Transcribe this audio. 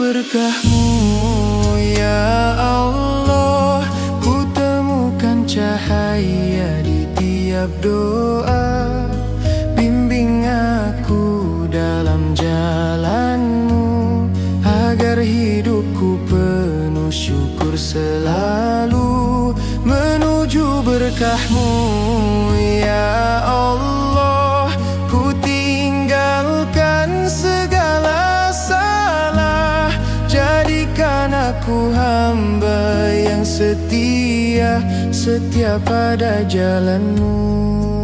berkah-Mu ya Allah. Ku temukan cahaya di tiap doa. Bimbing aku dalam jalan-Mu, agar hidupku penuh syukur selalu menuju berkah-Mu ya Allah. Ku tinggalkan segala salah, jadikan aku hamba yang setia pada jalan-Mu.